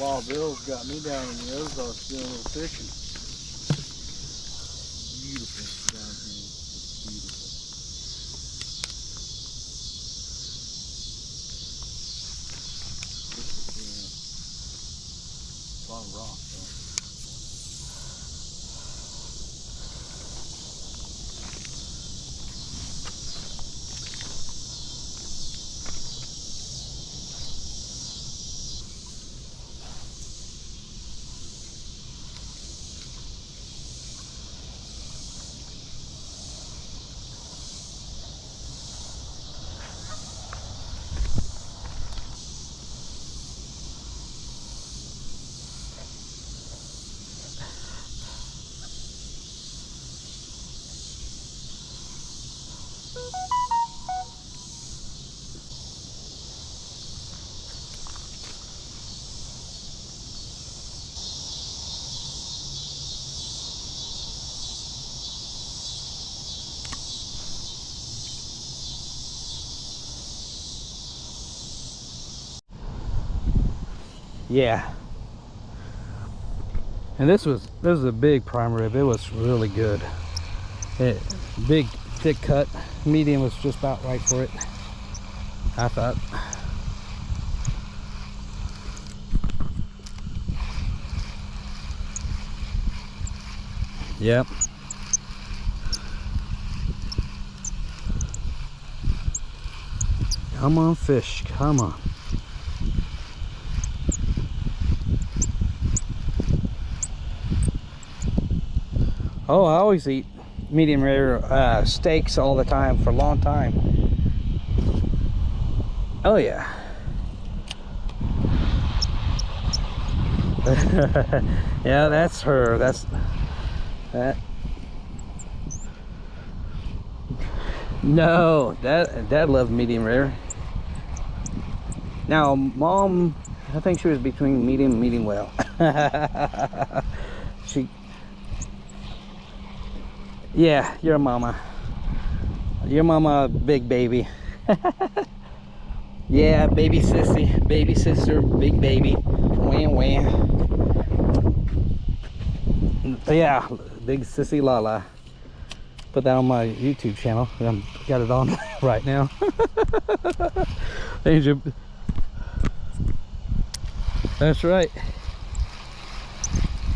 Wild Bill's got me down in the Ozarks doing a little fishing. Beautiful down here. It's beautiful. It's a lot of rock though. Yeah, and this was a big prime rib. It was really good. Big thick cut. Medium was just about right for it, I thought. Yep. Come on, fish, come on. Oh, I always eat medium rare steaks all the time for a long time. Oh yeah. Yeah, that's her. That's that. No, Dad loved medium rare. Now, Mom, I think she was between medium and medium well. Yeah, your mama. Your mama, big baby. Yeah, baby sissy, baby sister, big baby. Wham wham. Yeah, big sissy Lala. Put that on my YouTube channel. I got it on right now. Angel. That's right.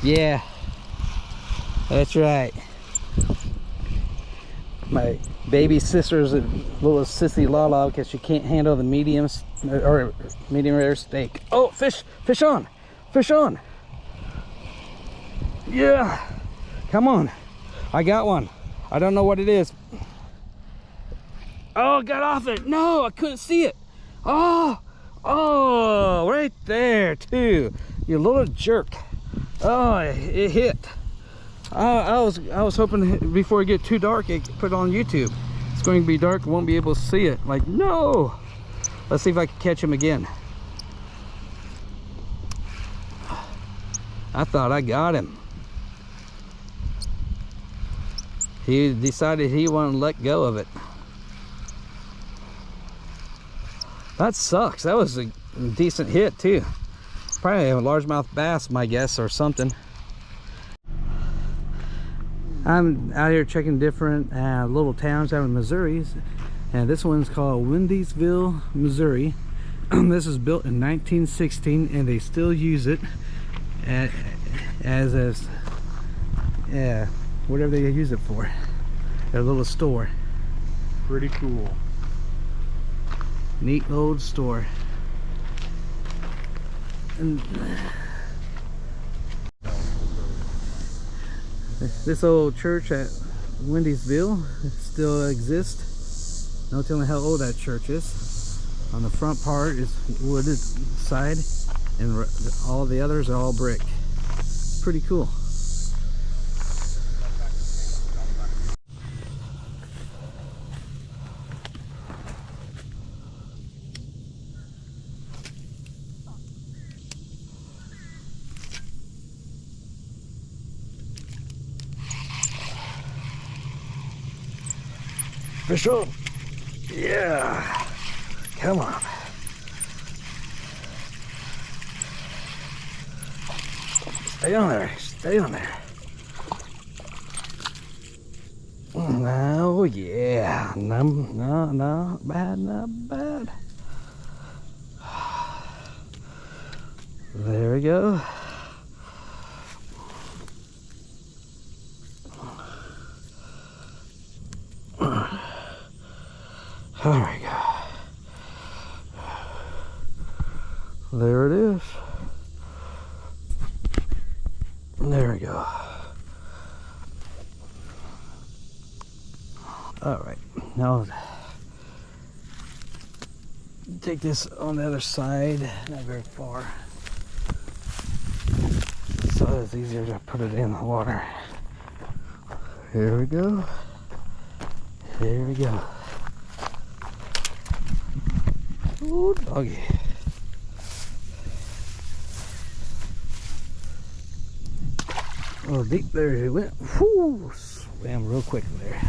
Yeah, that's right. My baby sister's a little sissy Lala because she can't handle the mediums or medium rare steak. Oh, fish on, fish on. Yeah, come on. I got one. I don't know what it is. Oh, got off it. No, I couldn't see it. Oh, right there too. You little jerk. Oh, it hit. I was hoping before it get too dark, it could put it on YouTube. It's going to be dark, won't be able to see it. Like, no. Let's see if I can catch him again. I thought I got him. He decided he wanted to let go of it. That sucks. That was a decent hit too. Probably a largemouth bass, my guess, or something. I'm out here checking different little towns out in Missouri, and this one's called Wendysville, Missouri. This was built in 1916, and they still use it as whatever they use it for, their little store. Pretty cool. Neat old store. And this old church at Wendysville still exists. No telling how old that church is. On the front part is wooded side, and all the others are all brick. It's pretty cool. Fish on. Yeah. Come on. Stay on there. Stay on there. Oh yeah. No, no, not bad, not bad. There we go. There we go. There it is. There we go. All right, now take this on the other side, not very far, so it's easier to put it in the water. Here we go. Here we go. Ooh, doggy. A little deep there he went. Whoo! Swam real quick there.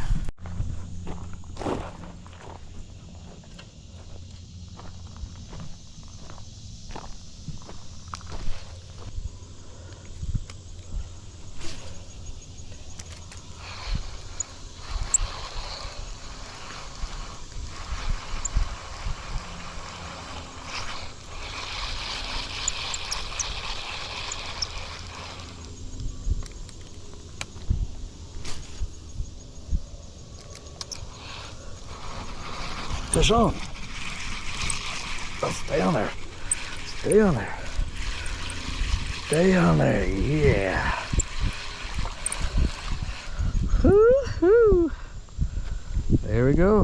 Fish on. Oh, stay on there. Stay on there. Stay on there. Yeah. Woo-hoo. There we go.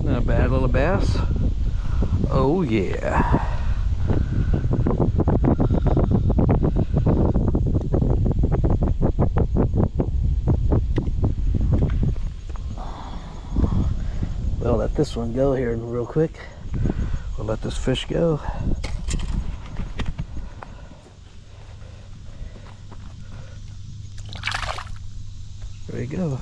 Not a bad little bass. Oh yeah. We'll let this one go here real quick. We'll let this fish go. There you go.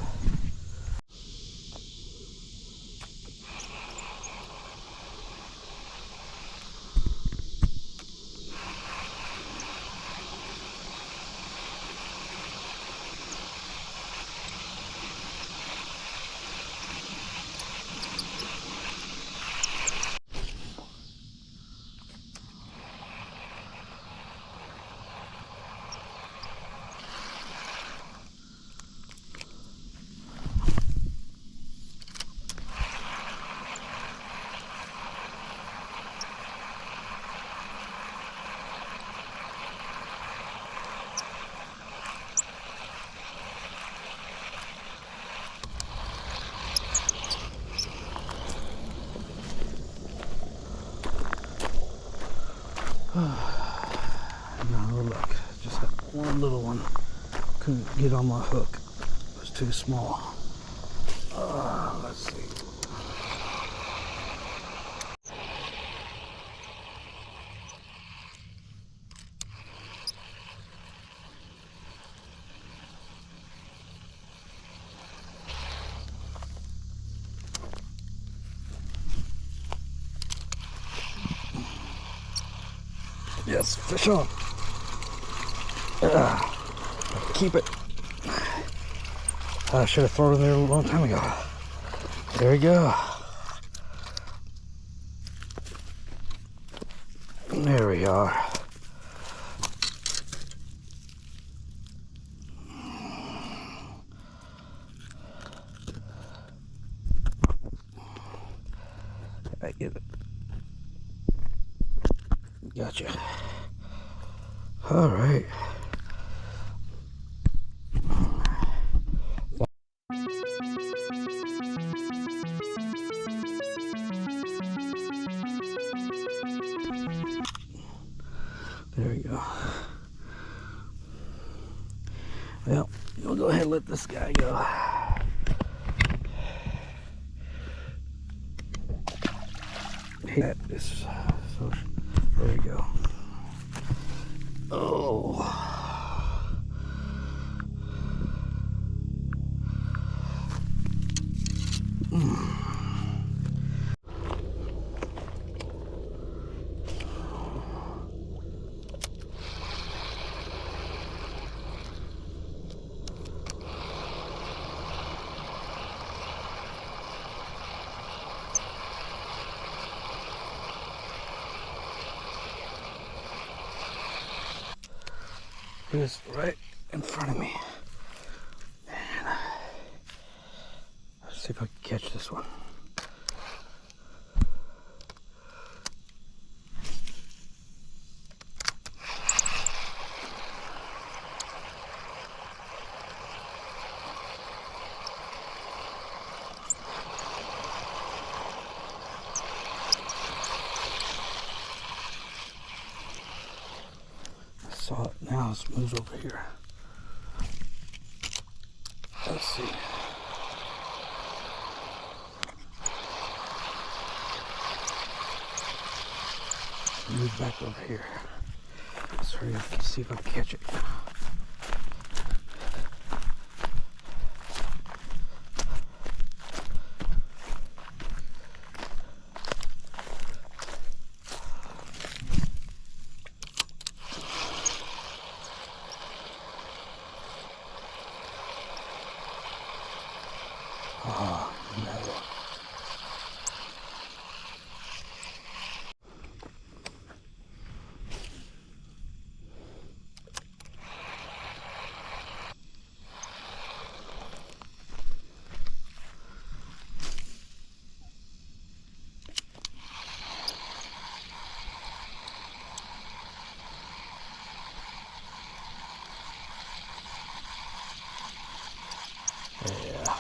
No luck. Just that one little one. Couldn't get on my hook. It was too small. Let's see. Yes, fish on. Keep it. I should have thrown it in there a long time ago. There we go. There we are. I get it. Gotcha. All right. There we go. Well, we'll go ahead and let this guy go. That is so. There we go. Oh. is right in front of me. And let's see if I can catch this one. Saw it now. Let's move over here. Let's see. Move back over here. Let's hurry up and see if I can catch it. Oh, no. Yeah.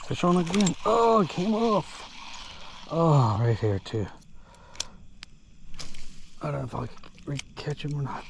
Fish on again. Oh, it came off. Oh, right here too. I don't know if I can catch him or not.